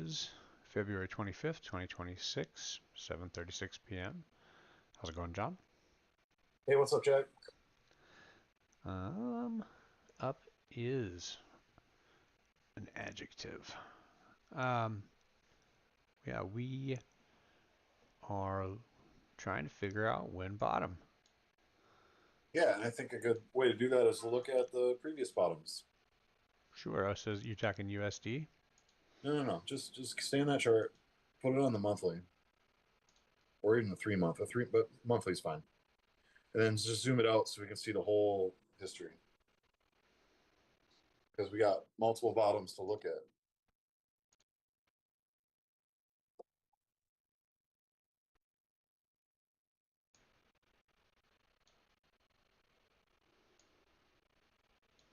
is February 25th, 2026, 7:36 p.m. How's it going, John? Hey, what's up, Jack? Um, Up is an adjective. Um, yeah, we are trying to figure out when bottom. Yeah, and I think a good way to do that is to look at the previous bottoms. Sure, so you're talking USD? No. Just stay in that chart, put it on the monthly, or even the 3 month. But monthly's fine. And then just zoom it out so we can see the whole history because we got multiple bottoms to look at.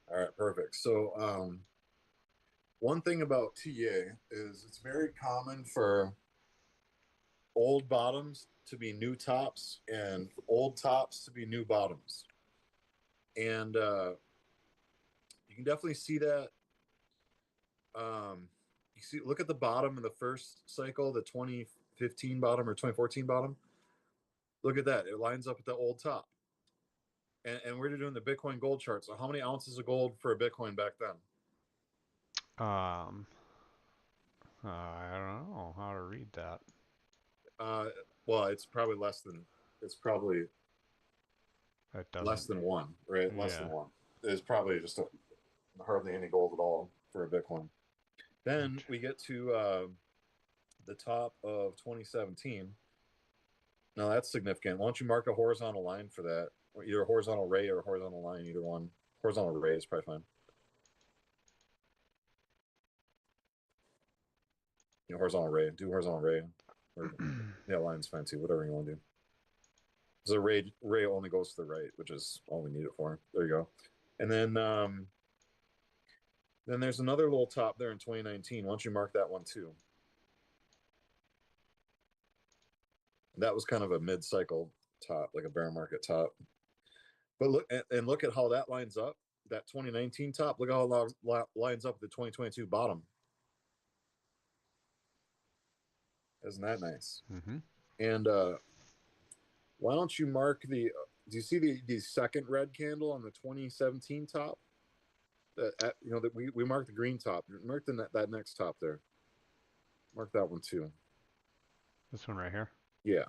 All right, perfect. So, one thing about TA is it's very common for old bottoms to be new tops and old tops to be new bottoms. And you can definitely see that. You see, look at the bottom in the first cycle, the 2015 bottom or 2014 bottom. Look at that; it lines up with the old top. And we're doing the Bitcoin gold chart. So, how many ounces of gold for a Bitcoin back then? Um, I don't know how to read that. Uh, well, it's probably That less doesn't. than one, right? Less than Yeah. one. There's probably just hardly any gold at all for a Bitcoin. Then we get to the top of 2017. Now that's significant. Why don't you mark a horizontal line for that? Or either a horizontal ray or a horizontal line, either one. Horizontal ray is probably fine. Horizontal ray. Do horizontal ray. Or, yeah, line's fine too. Whatever you want to do. Because a ray only goes to the right, which is all we need it for. There you go. And then there's another little top there in 2019. Why don't you mark that one too? That was kind of a mid-cycle top, like a bear market top. But look at how that lines up. That 2019 top. Look how it lines up with the 2022 bottom. Isn't that nice? Mm-hmm. And why don't you mark the? Do you see the second red candle on the 2017 top? That we marked the green top. Mark that next top there. Mark that one too. This one right here. Yeah,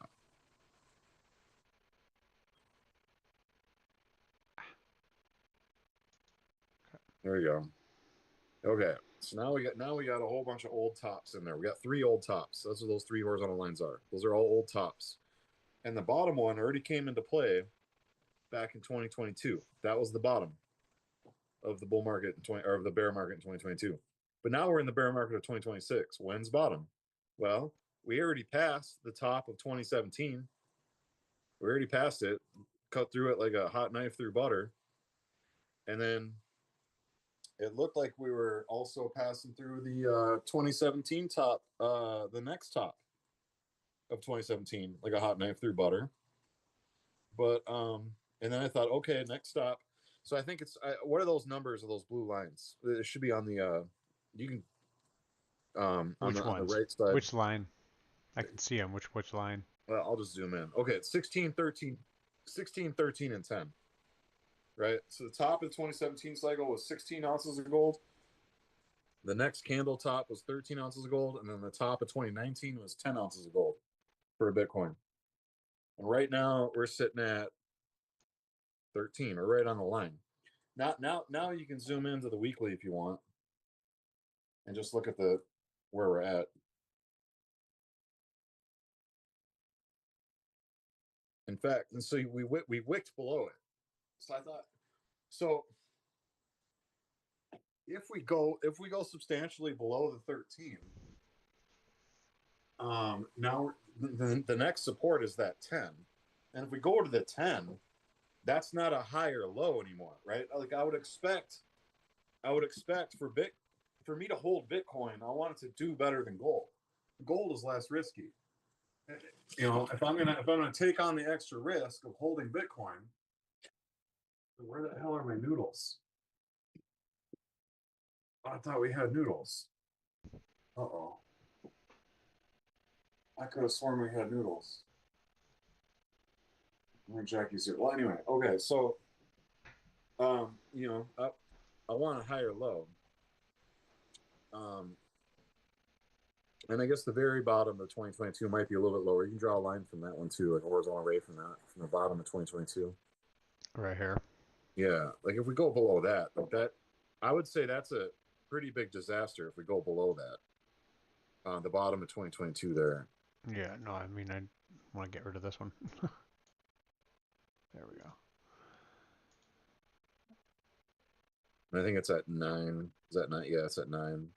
there you go. Okay, so now we got a whole bunch of old tops in there. We got three old tops. That's what those three horizontal lines are. Those are all old tops. And the bottom one already came into play back in 2022. That was the bottom of the bull market in 20 or of the bear market in 2022. But now we're in the bear market of 2026. When's bottom? Well, we already passed the top of 2017. We already passed it, cut through it like a hot knife through butter. And then it looked like we were also passing through the 2017 top, the next top of 2017, like a hot knife through butter. But and then I thought, okay, next stop. So I think what are those numbers of those blue lines? It should be on the you can on Which the ones? right side. Which line? I can see them. Which line? Well, I'll just zoom in. Okay, it's 16, 13, 16, 13, and 10. Right. So the top of the 2017 cycle was 16 ounces of gold. The next candle top was 13 ounces of gold, and then the top of 2019 was 10 ounces of gold for a Bitcoin. And right now we're sitting at 13. We're right on the line. Now you can zoom into the weekly if you want, and just look at the where we're at. In fact, and so we wicked below it. So I thought, so if we go substantially below the 13, now the next support is that 10, and if we go to the 10, that's not a high or low anymore, right? Like I would expect for me to hold Bitcoin, I want it to do better than gold. Gold is less risky. If I'm gonna take on the extra risk of holding Bitcoin, where the hell are my noodles? Oh, I thought we had noodles. Uh oh. I could have sworn we had noodles. When Jackie's here. Well, anyway, okay, so you know, I want a higher low. Um, and I guess the very bottom of 2022 might be a little bit lower. You can draw a line from that one too, like a horizontal ray from that, from the bottom of 2022. Right here. Yeah, like if we go below that, like that, I would say that's a pretty big disaster if we go below that. The bottom of 2022 there. Yeah, no, I mean, I want to get rid of this one. There we go. And I think it's at 9. Is that 9? Yeah, it's at 9.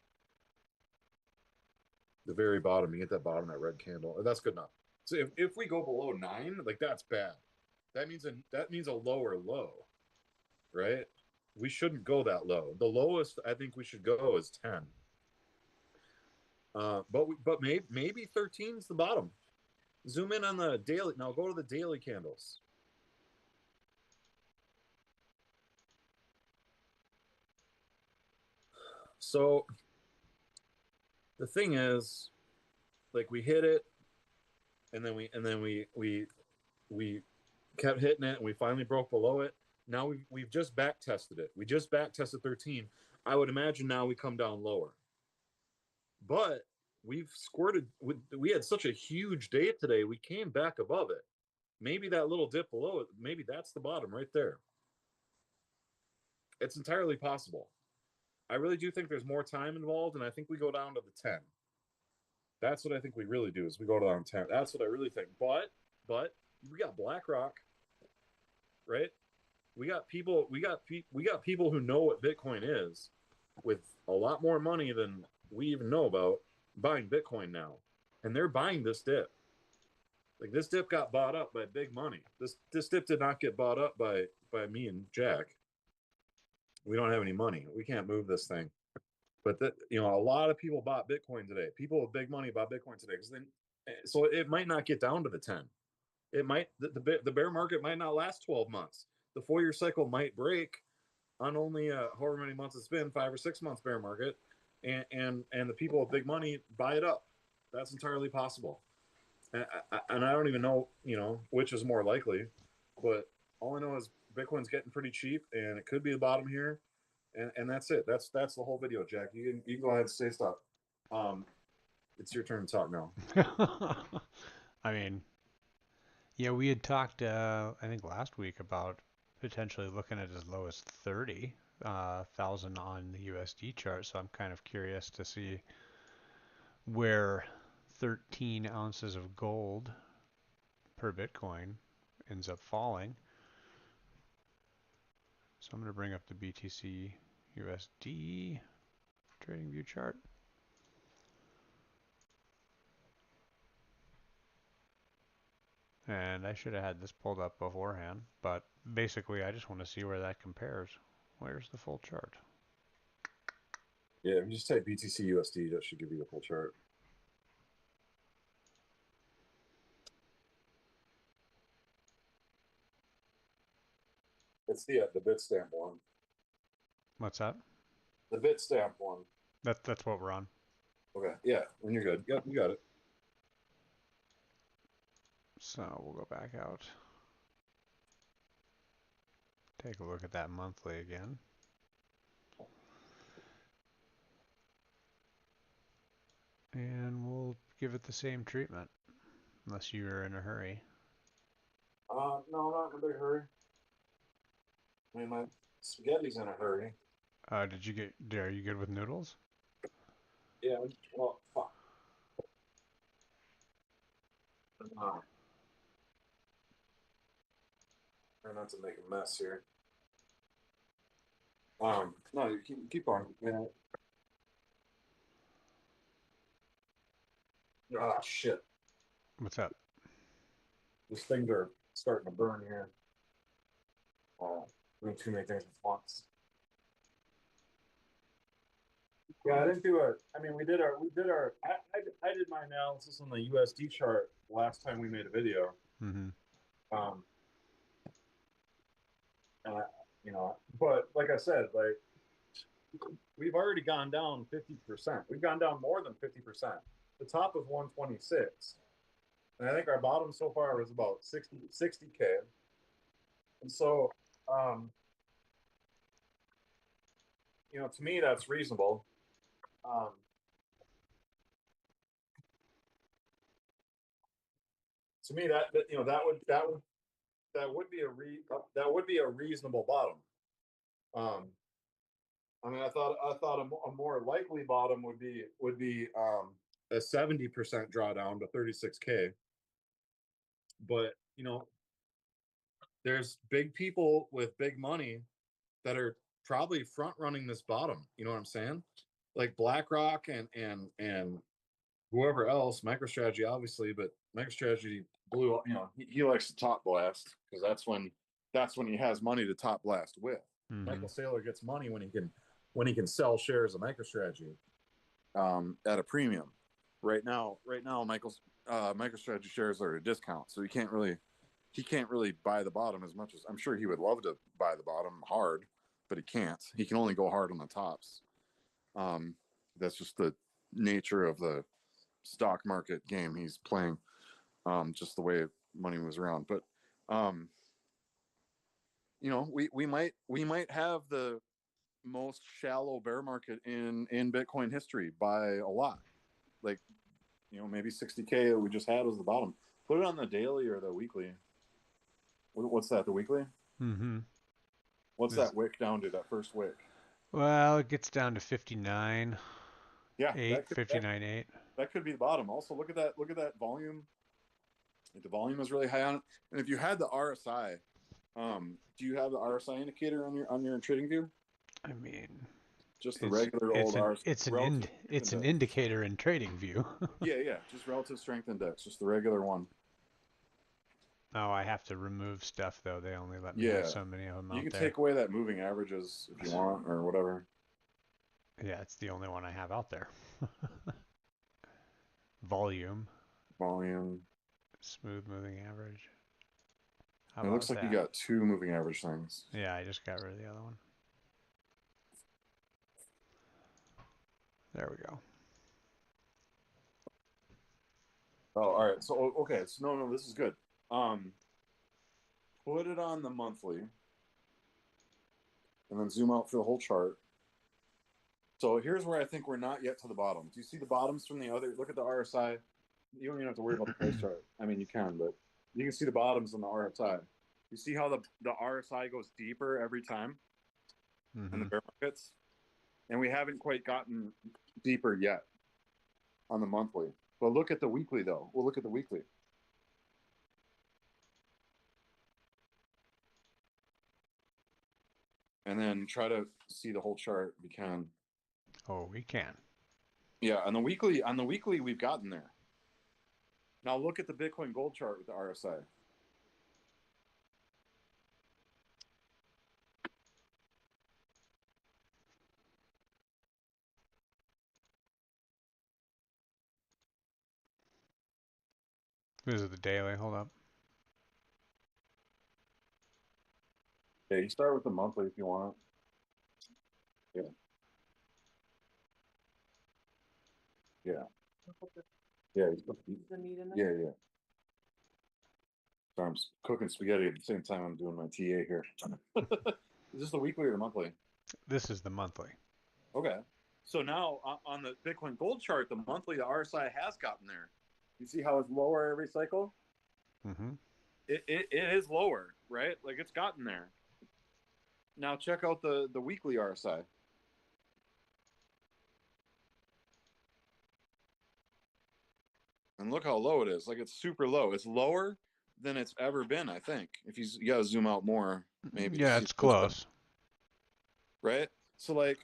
The very bottom, you get that bottom, that red candle. That's good enough. So if we go below 9, like that's bad. That means a lower low, right? We shouldn't go that low. The lowest I think we should go is 10. But maybe 13 is the bottom. Zoom in on the daily. Now go to the daily candles. So the thing is, like we hit it, and then we kept hitting it, and we finally broke below it. Now we've just back tested it. We just back tested 13. I would imagine now we come down lower. But we've squirted. We had such a huge day today. We came back above it. Maybe that little dip below it. Maybe that's the bottom right there. It's entirely possible. I really do think there's more time involved, and I think we go down to the 10. That's what I think we really do is we go down 10. That's what I really think. But we got BlackRock, right? We got people who know what Bitcoin is with a lot more money than we even know about buying Bitcoin now. And they're buying this dip. Like this dip got bought up by big money. This dip did not get bought up by me and Jack. We don't have any money. We can't move this thing. But a lot of people bought Bitcoin today. People with big money bought Bitcoin today. So it might not get down to the 10. It might the bear market might not last 12 months. The 4-year cycle might break on only however many months it's been, 5 or 6 months bear market, and the people with big money buy it up. That's entirely possible. And I don't even know, which is more likely, but all I know is Bitcoin's getting pretty cheap, and it could be the bottom here, and that's it. That's the whole video, Jack. You can go ahead and say stuff. Um, it's your turn to talk now. I mean, yeah, we had talked, I think last week about potentially looking at as low as 30,000 on the USD chart. So I'm kind of curious to see where 13 ounces of gold per Bitcoin ends up falling. So I'm going to bring up the BTC USD trading view chart. And I should have had this pulled up beforehand, but basically I just want to see where that compares. Where's the full chart? Yeah, if you just type BTC USD, that should give you the full chart. It's the Bitstamp one. What's that? The Bitstamp one. That's what we're on. Okay. Yeah, when you're good. Yep, you got it. So we'll go back out. Take a look at that monthly again. And we'll give it the same treatment, unless you're in a hurry. No, not in a big hurry. I mean, my spaghetti's in a hurry. Are you good with noodles? Yeah, well, fuck. Uh, Try not to make a mess here. No, you keep on. Yeah. Ah, shit. What's up? These things are starting to burn here. Doing too many things at once. Yeah, I didn't do a. I mean, we did our. I did my analysis on the USD chart last time we made a video. Mm-hmm. Um, and but like I said, like we've already gone down 50%. We've gone down more than 50%. The top of 126. And I think our bottom so far was about 60K. And so, um, to me, that's reasonable. Um, to me, that would be a reasonable bottom. I mean, I thought a more likely bottom would be a 70% drawdown to 36K. But there's big people with big money that are probably front running this bottom. You know what I'm saying? Like BlackRock and whoever else, MicroStrategy obviously, but MicroStrategy blew up. He likes to top blast because that's when he has money to top blast with. Mm-hmm. Michael Saylor gets money when he can sell shares of MicroStrategy at a premium. Right now, Michael's MicroStrategy shares are at a discount, so he can't really buy the bottom as much as I'm sure he would love to buy the bottom hard, but he can't. He can only go hard on the tops. That's just the nature of the stock market game he's playing. Just the way money moves around. But we might have the most shallow bear market in Bitcoin history by a lot. Like maybe 60K that we just had was the bottom. Put it on the daily or the weekly. What's that? The weekly? Mm-hmm. What's that wick down to? That first wick? Well, it gets down to 59, Yeah, 8, 59, 8. that could be the bottom. Also, look at that. Look at that volume. Like the volume is really high on it. And if you had the RSI, do you have the RSI indicator on your trading view? I mean, Just the it's regular it's old an RSI, it's an relative ind strength it's an index. indicator in trading view. Yeah, just relative strength index, just the regular one. Oh, I have to remove stuff though. They only let me have Yeah, so many of them you out can there. take away that moving averages if you want or whatever. Yeah, it's the only one I have out there. Volume, Volume. smooth moving average. How It looks about like you that? got two moving average things. Yeah, I just got rid of the other one. There we go. Oh, all right. So okay. So no, this is good. Um, Put it on the monthly, and then zoom out for the whole chart. So here's where I think we're not yet to the bottom. Do you see the bottoms from the other? Look at the RSI. You don't even have to worry about the price chart. I mean, you can, but you can see the bottoms on the RSI. You see how the RSI goes deeper every time in the Mm-hmm. bear markets, and we haven't quite gotten deeper yet on the monthly. But look at the weekly, though. We'll look at the weekly. And then try to see the whole chart if you can. Oh, we can. Yeah, on the weekly, we've gotten there. Now look at the Bitcoin gold chart with the RSI. This is the daily. Hold up. Yeah, you start with the monthly if you want. Yeah. Yeah. Yeah. Yeah. So I'm cooking spaghetti at the same time I'm doing my TA here. Is this the weekly or the monthly? This is the monthly. Okay. So now on the Bitcoin gold chart, the monthly, the RSI has gotten there. You see how it's lower every cycle? Mm-hmm. It is lower, right? Like it's gotten there. Now check out the weekly RSI. And look how low it is. Like it's super low. It's lower than it's ever been, I think. If you got to zoom out more, maybe to Yeah, see it's this better, close. right? So like,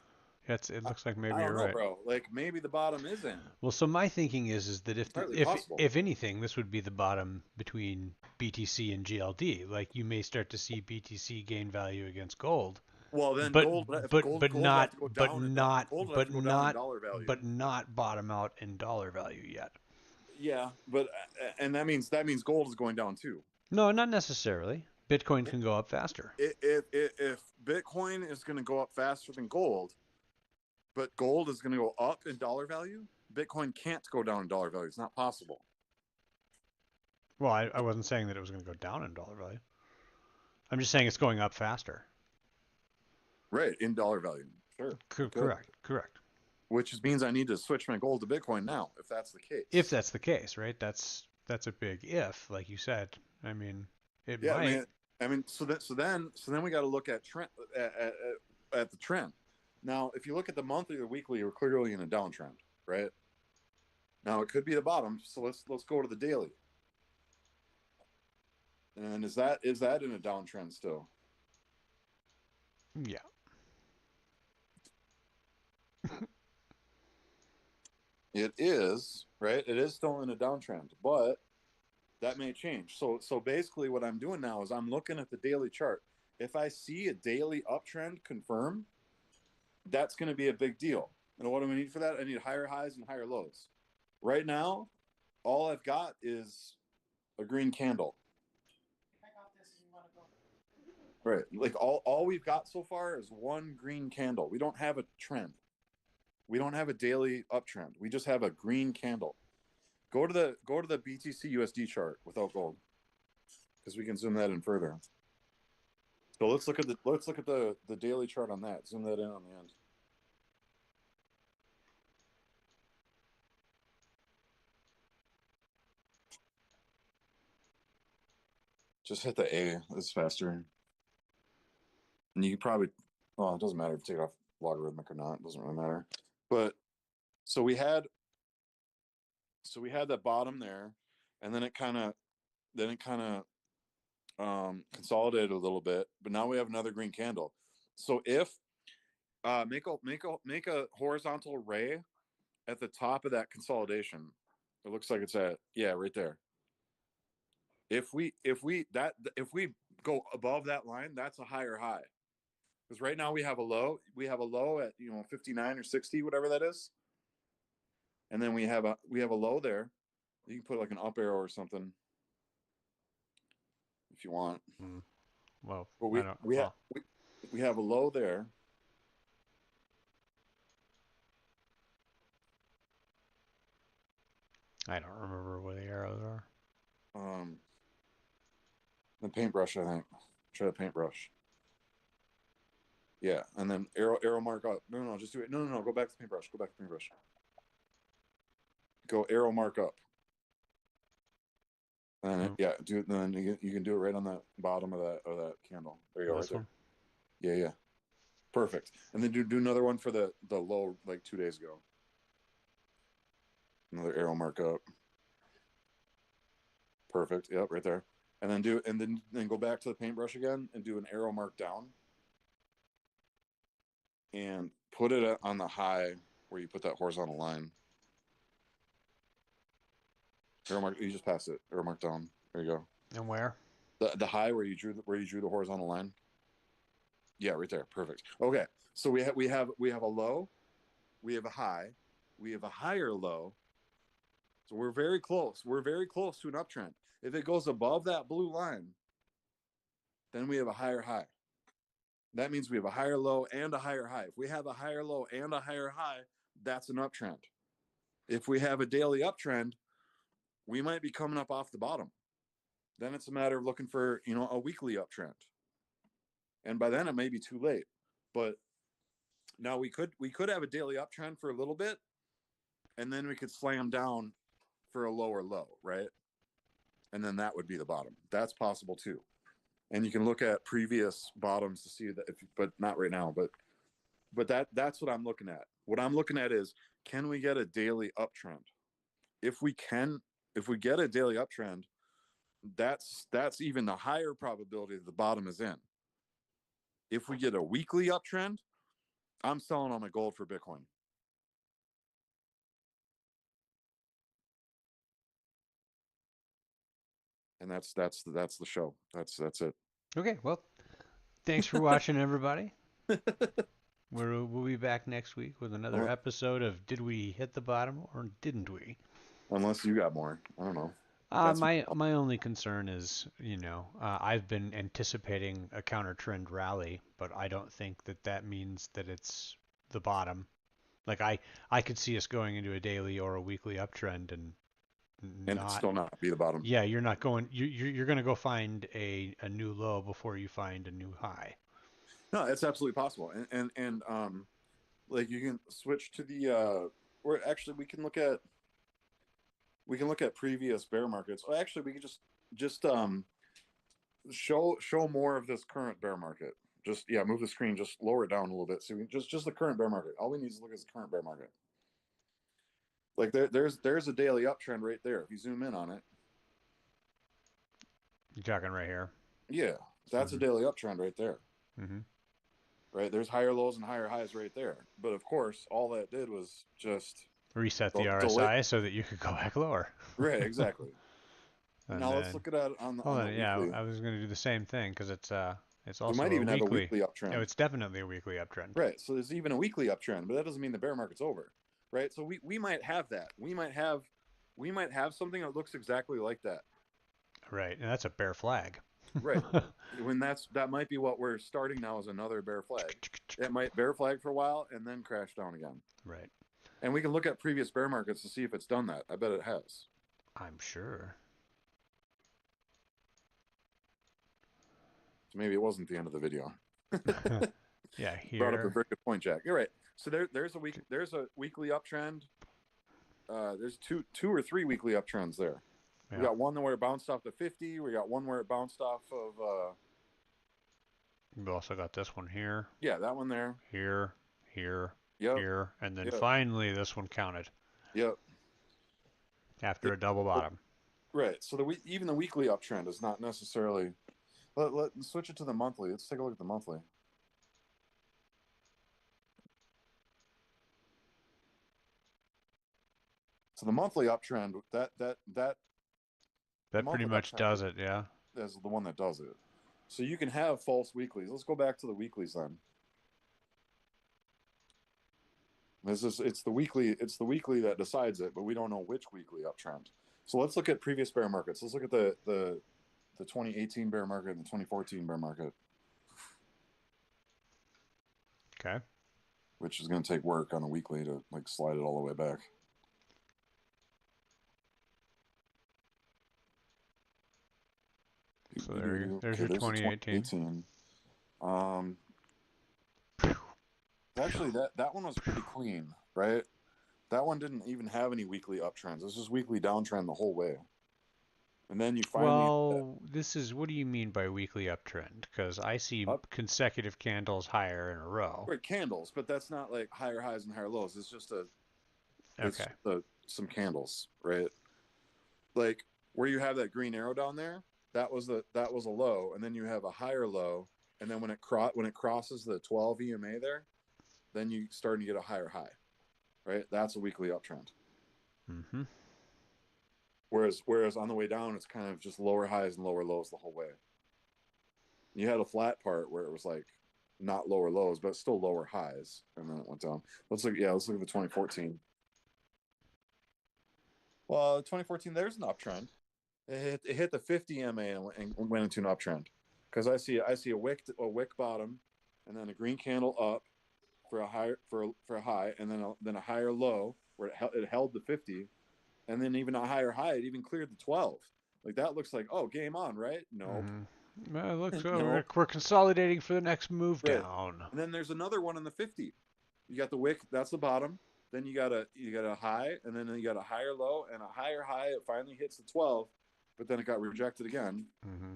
It looks like I maybe don't you're know, right. bro. Like maybe the bottom is in. Well, so my thinking is that if Entirely if possible. if anything, this would be the bottom between BTC and GLD. Like you may start to see BTC gain value against gold, Well, then but gold, if but gold would have not to go but down and not gold would have but to go down in not dollar value. but not bottom out in dollar value yet. Yeah, but and that means gold is going down too. No, not necessarily. Bitcoin can go up faster. If Bitcoin is going to go up faster than gold, but gold is going to go up in dollar value, Bitcoin can't go down in dollar value. It's not possible. Well, I wasn't saying that it was going to go down in dollar value. I'm just saying it's going up faster. Right, in dollar value. Sure, it could. Correct, correct. Which means I need to switch my gold to Bitcoin now, if that's the If case. that's the case, right? That's a big if, like you said. I mean, it Yeah, might. so then we got to look at trend at the trend. Now, if you look at the monthly or weekly, we're clearly in a downtrend, right? Now it could be the bottom, so let's go to the daily. And is that in a downtrend still? Yeah. It is, right? It is still in a downtrend, but that may change. So basically what I'm doing now is I'm looking at the daily chart. If I see a daily uptrend confirm, that's going to be a big deal. And what do I need for that? I need higher highs and higher lows. Right now, all I've got is a green candle. Right. Like all we've got so far is one green candle. We don't have a trend. We don't have a daily uptrend. We just have a green candle. Go to the BTC USD chart without gold because we can zoom that in further. So let's look at the daily chart on that. Zoom that in on the end. Just hit the A. It's faster. And you could probably, well, it doesn't matter if you take it off logarithmic or not. It doesn't really matter. But so we had that bottom there, and then it kind of consolidated a little bit. But now we have another green candle. So if make a horizontal ray at the top of that consolidation. It looks like it's at, yeah, right there. If we go above that line, that's a higher high. Because right now we have a low. We have a low at 59 or 60, whatever that is, and then we have a low there. You can put like an up arrow or something if you want. Mm, well, But I we don't. we have Well, we have a low there. I don't remember where the arrows are. Um, the paintbrush, I think. Try the paintbrush. Yeah, and then arrow mark up. No, just do it. No. Go back to the paintbrush. Go back to the paintbrush. Go arrow mark up. And then, Oh, yeah, do it. Then you can do it right on the bottom of that candle. There you go, right this there. one. Yeah, yeah, perfect. And then do another one for the low like 2 days ago. Another arrow mark up. Perfect. Yep, right there. And then go back to the paintbrush again and do an arrow mark down and put it on the high where you put that horizontal line. Arrow mark. You just pass it. Arrow mark down. There you go. And where? The high where you drew the horizontal line. Yeah, right there. Perfect. Okay. So we have a low, we have a high, we have a higher low. So we're very close. We're very close to an uptrend. If it goes above that blue line, then we have a higher high. That means we have a higher low and a higher high. If we have a higher low and a higher high, that's an uptrend. If we have a daily uptrend, we might be coming up off the bottom. Then it's a matter of looking for, a weekly uptrend. And by then it may be too late. But now we could have a daily uptrend for a little bit, and then we could slam down for a lower low, right? And then that would be the bottom. That's possible too. And you can look at previous bottoms to see that, but not right now. But that's what I'm looking at. What I'm looking at is, can we get a daily uptrend? If we can, if we get a daily uptrend, that's even the higher probability that the bottom is in. If we get a weekly uptrend, I'm selling all my gold for Bitcoin. And that's the show. That's it. Okay. Well, thanks for watching, everybody. We'll be back next week with another episode of Did We Hit the Bottom or Didn't We? Unless you got more, I don't know. Uh, That's my my only concern is, I've been anticipating a counter trend rally, but I don't think that that means that it's the bottom. Like I could see us going into a daily or a weekly uptrend, and and it's not. still not be the bottom. Yeah, you're not going. You're going to go find a new low before you find a new high. No, it's absolutely possible. And like you can switch to the or actually we can look at previous bear markets. Or actually we can just show more of this current bear market. Just yeah, move the screen, just lower it down a little bit. So we just the current bear market. All we need to look at is the current bear market. Like there's a daily uptrend right there. If you zoom in on it, You're talking right here. yeah, that's a Mm-hmm. daily uptrend right there. Mm-hmm. Right, there's higher lows and higher highs right there. But of course, all that did was just Reset the delay. RSI so that you could go back lower. Right, exactly. And Now let's then, look at it on well, the then, yeah, weekly. I was going to do the same thing because it's We also might a even have a weekly. weekly Oh, uptrend. it's definitely a weekly uptrend. Right. So there's even a weekly uptrend, but that doesn't mean the bear market's over. Right. So we might have that. We might have something that looks exactly like that. Right, and that's a bear flag. Right. When that might be what we're starting now is another bear flag. It might bear flag for a while and then crash down again. Right. And we can look at previous bear markets to see if it's done that. I bet it has. I'm sure. So maybe it wasn't the end of the video. Yeah, Brought up a here. very good point, Jack. You're right. So there's a weekly uptrend. There's two or three weekly uptrends there. We Yeah. got one where it bounced off the 50. We got one where it bounced off of We've also got this one here, yeah, that one there. here, here, Yep, here, and then yep, finally this one counted yep. after a double bottom. Right. So even the weekly uptrend is not necessarily. Let's switch it to the monthly. Let's take a look at the monthly. So the monthly uptrend the That pretty monthly much uptrend does it, yeah. is the one that does it. So you can have false weeklies. Let's go back to the weeklies then. It's the weekly that decides it, but we don't know which weekly uptrend. So let's look at previous bear markets. Let's look at the 2018 bear market and the 2014 bear market, Okay. which is going to take work on a weekly to like slide it all the way back. So there's Okay, your there's the 2018. 2018. Um, actually, that one was pretty clean, right? That one didn't even have any weekly uptrends. This is weekly downtrend the whole way. And then you finally Well, this is, what do you mean by weekly uptrend? Because I see up consecutive candles higher in a row. right candles, but that's not like higher highs and higher lows. Okay. Some candles, right? Like where you have that green arrow down there, that was a low, and then you have a higher low, and then when it crosses the 12 EMA there, then you starting to get a higher high, right? That's a weekly uptrend. Mm-hmm. Whereas on the way down, it's kind of just lower highs and lower lows the whole way. You had a flat part where it was like not lower lows, but still lower highs, and then it went down. Let's look at the 2014. Well, 2014, there's an uptrend. It hit the 50 MA and went into an uptrend. Because I see a wick bottom, and then a green candle up for a high, and then a higher low where it held the 50, and then even a higher high. It even cleared the 12. Like that looks like, oh, game on, right? Nope. Mm-hmm. Well, look, Nope. we're consolidating for the next move Right. down. And then there's another one in the 50. You got the wick, that's the bottom. Then you got a high, and then you got a higher low and a higher high. It finally hits the 12, but then it got rejected again. Mm-hmm.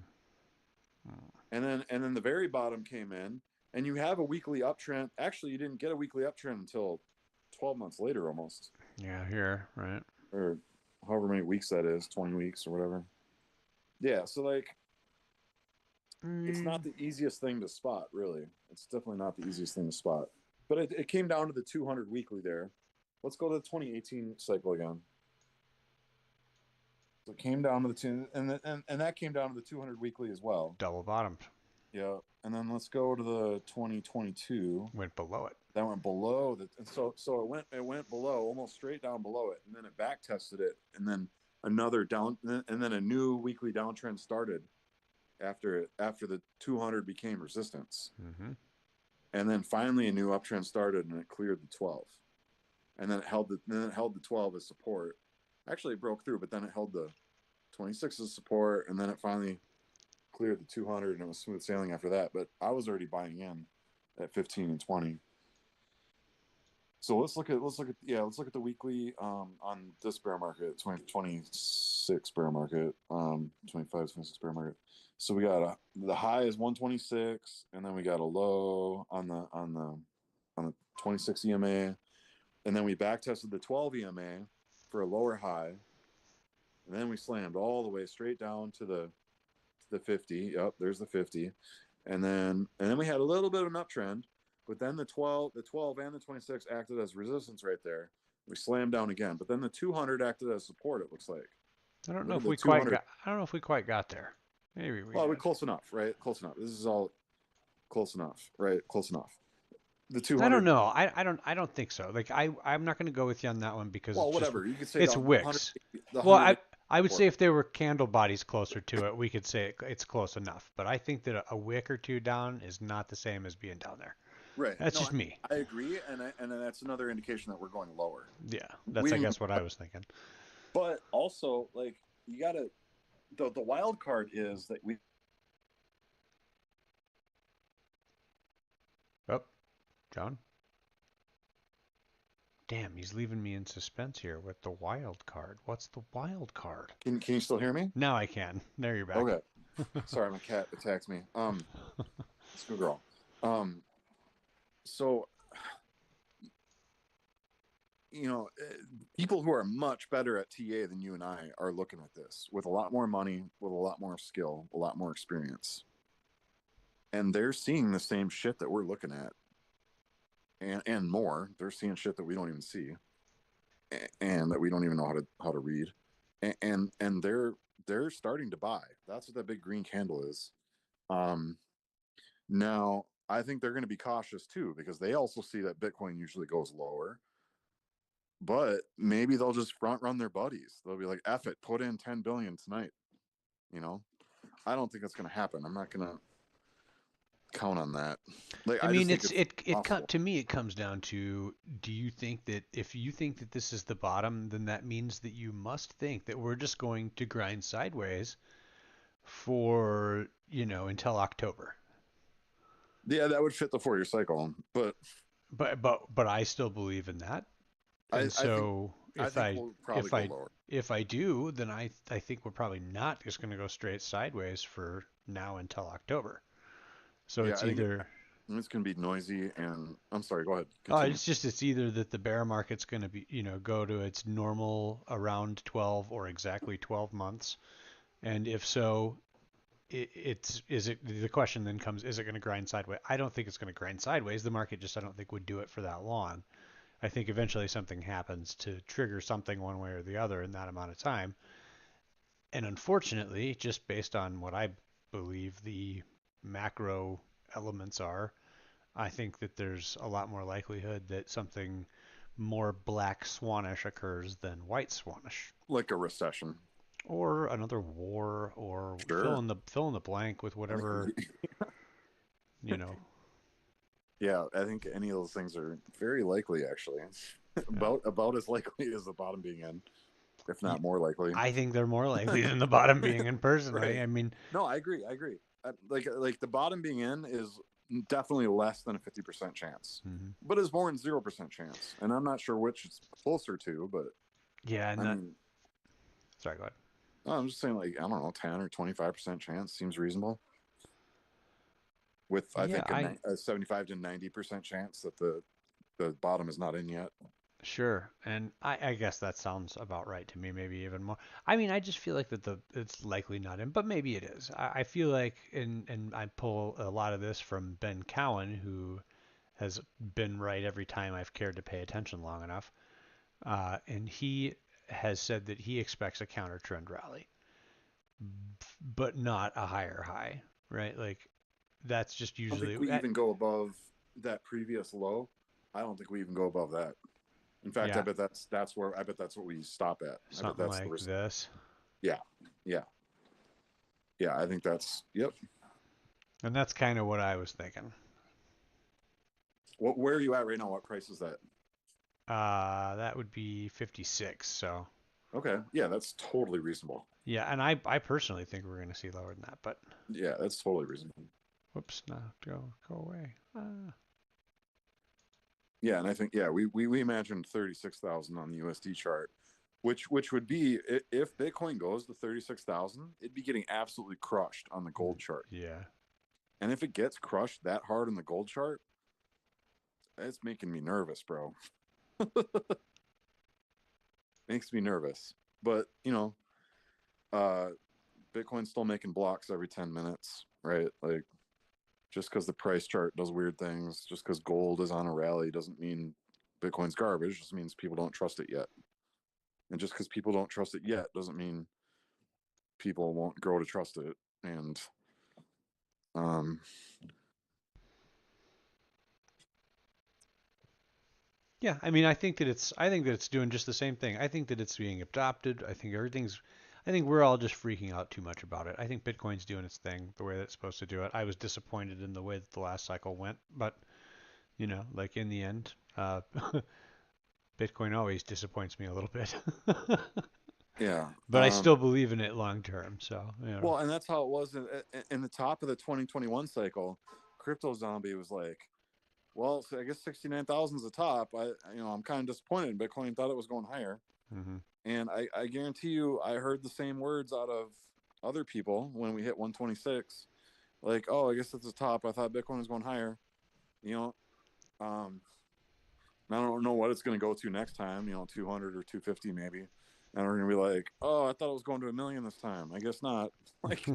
And then the very bottom came in, and you have a weekly uptrend. Actually, you didn't get a weekly uptrend until 12 months later, almost, Yeah, here, right? or however many weeks that is, 20 weeks or whatever. Yeah, so like it's not Mm. the easiest thing to spot, really. It's definitely not the easiest thing to spot. But it came down to the 200 weekly there. Let's go to the 2018 cycle again. So it came down to the two, and that came down to the 200 weekly as well. Double bottomed. Yeah, and then let's go to the 2022. Went below it. That went below the, and so it went below, almost straight down below it, and then it back tested it, and then another down, and then a new weekly downtrend started after the 200 became resistance, Mm-hmm. and then finally a new uptrend started, and it cleared the 12, and then it held the 12 as support, Actually, it broke through, but then it held the 26 as support, and then it finally cleared the 200, and it was smooth sailing after that. But I was already buying in at 15 and 20. So let's look at the weekly on this bear market, 2026 bear market, 25, 26 bear market. So we got the high is 126, and then we got a low on the 26 EMA, and then we back tested the 12 EMA for a lower high, and then we slammed all the way straight down to the 50. Yep, there's the 50, and then we had a little bit of an uptrend, but then the 12 and the 26 acted as resistance right there. We slammed down again, but then the 200 acted as support. It looks like. I don't know Look at if the we quite 200. got. I don't know if we quite got there. Maybe we Well, we're did. close enough, right? Close enough. This is all close enough, right? Close enough. The I don't 200. know. I don't think so. Like I'm not going to go with you on that one because Well, whatever. You could say it's the 100, wicks. the Well, 100. I would say if there were candle bodies closer to it, we could say it's close enough. But I think that a wick or two down is not the same as being down there. Right. That's No, just me. I agree, and that's another indication that we're going lower. Yeah, We that's I didn't, guess what I was thinking. but also like you gotta the wild card is that we Oh, John. Damn, he's leaving me in suspense here with the wild card. What's the wild card? can you still hear me? Now I can. There you're back. Okay. Sorry, my cat attacked me. It's good girl. Um, so people who are much better at TA than you and I are looking at this with a lot more money, with a lot more skill, a lot more experience, and they're seeing the same shit that we're looking at, and more. They're seeing shit that we don't even see, and that we don't even know how to read, and they're starting to buy. That's what that big green candle is. Um, Now, I think they're going to be cautious too because they also see that Bitcoin usually goes lower. But maybe they'll just front run their buddies. They'll be like, "F it, put in 10 billion tonight." You know, I don't think that's going to happen. I'm not going to count on that. Like, I I just mean, think it's possible. to me it comes down to, do you think that if you think that this is the bottom, then that means that you must think that we're just going to grind sideways for, until October. Yeah, that would fit the 4 year cycle. But But I still believe in that. I, And I think so I think we'll probably if go I lower. if I do, then I think we're probably not just going to go straight sideways for now until October. So Yeah, it's I think either it's going to be noisy. And I'm sorry. Go ahead. Continue. it's either that the bear market's going to be, go to its normal around 12 or exactly 12 months. And if so, it's is it the question then comes, is it going to grind sideways? I don't think it's going to grind sideways. The market just, I don't think, would do it for that long. I think eventually something happens to trigger something one way or the other in that amount of time. And unfortunately, just based on what I believe the macro elements are, I think that there's a lot more likelihood that something more black swanish occurs than white swanish, Like a recession. or another war, or Sure. fill in the blank with I think. whatever, you know. Yeah, I think any of those things are very likely, actually. Yeah. About as likely as the bottom being in, if not more likely. I think they're more likely than the bottom being in Right. personally. I mean, No, I agree. I agree. Like the bottom being in is definitely less than a 50% chance, mhm. but is more than 0% chance. And I'm not sure which it's closer to, but Yeah, and I that. mean, Sorry, go ahead. no, I'm just saying like I don't know, 10 or 25% chance seems reasonable. With I Yeah, think a 75 to 90% chance that the bottom is not in yet. sure, and I guess that sounds about right to me. Maybe even more. I mean, I just feel like that it's likely not in, but maybe it is. I feel like, and I pull a lot of this from Ben Cowan, who has been right every time I've cared to pay attention long enough, and he has said that he expects a counter trend rally, but not a higher high, right? Like that's just I don't think usually we even go above that previous low. I don't think we even go above that. In fact, yeah, I bet that's what we stop at. I bet something that's like this. yeah, yeah, yeah. I think that's yep. And that's kind of what I was thinking. Where are you at right now? What price is that? That would be 56. So, Okay. Yeah, that's totally reasonable. Yeah, and I personally think we're going to see lower than that, but Yeah, that's totally reasonable. whoops, no, go away. Yeah, and I think yeah, we imagined 36,000 on the USD chart, which would be if Bitcoin goes to 36,000, it'd be getting absolutely crushed on the gold chart. Yeah. And if it gets crushed that hard on the gold chart, it's making me nervous, bro. Makes me nervous. But uh Bitcoin's still making blocks every 10 minutes, right? Like just because the price chart does weird things, just because gold is on a rally doesn't mean Bitcoin's garbage, just means people don't trust it yet. And just because people don't trust it yet doesn't mean people won't grow to trust it. And um, Yeah, I mean, I think that it's doing just the same thing. I think that it's being adopted. I think we're all just freaking out too much about it. I think Bitcoin's doing its thing the way that it's supposed to do it. I was disappointed in the way that the last cycle went, but like in the end, Bitcoin always disappoints me a little bit. yeah. But I still believe in it long term. So. Well, and that's how it was in the top of the 2021 cycle. Crypto Zombie was like, well, so I guess 69,000 is the top. I'm kind of disappointed. Bitcoin thought it was going higher. Hmm. And I guarantee you, I heard the same words out of other people when we hit 126. Like, oh, I guess that's the top. I thought Bitcoin was going higher. You know, um, I don't know what it's going to go to next time. 200 or 250 maybe. And we're going to be like, oh, I thought it was going to a million this time. I guess not. Like,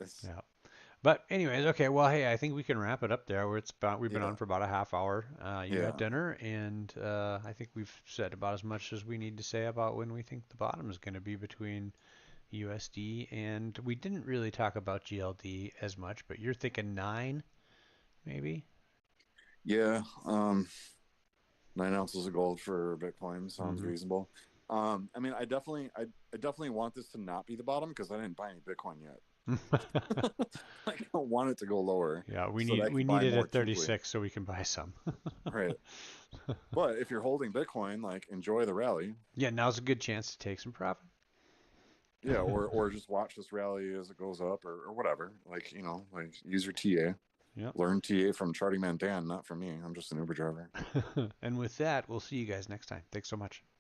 it's Yeah. But anyways, okay. Well, hey, I think we can wrap it up there. We've been yeah, on for about a half hour. You had yeah, dinner, and I think we've said about as much as we need to say about when we think the bottom is going to be between USD, and we didn't really talk about GLD as much, but you're thinking nine, maybe? yeah. 9 ounces of gold for Bitcoin sounds Mm-hmm. reasonable. I definitely want this to not be the bottom because I didn't buy any Bitcoin yet. I don't want it to go lower Yeah, we so that need I we can need buy it more at cheaply. 36 so we can buy some. Right. But if you're holding Bitcoin, like enjoy the rally. Yeah, now's a good chance to take some profit. Yeah, or just watch this rally as it goes up or whatever. Like, like use your TA. Yep. Learn TA from Charting Man Dan, not from me. I'm just an Uber driver. And with that, we'll see you guys next time. Thanks so much.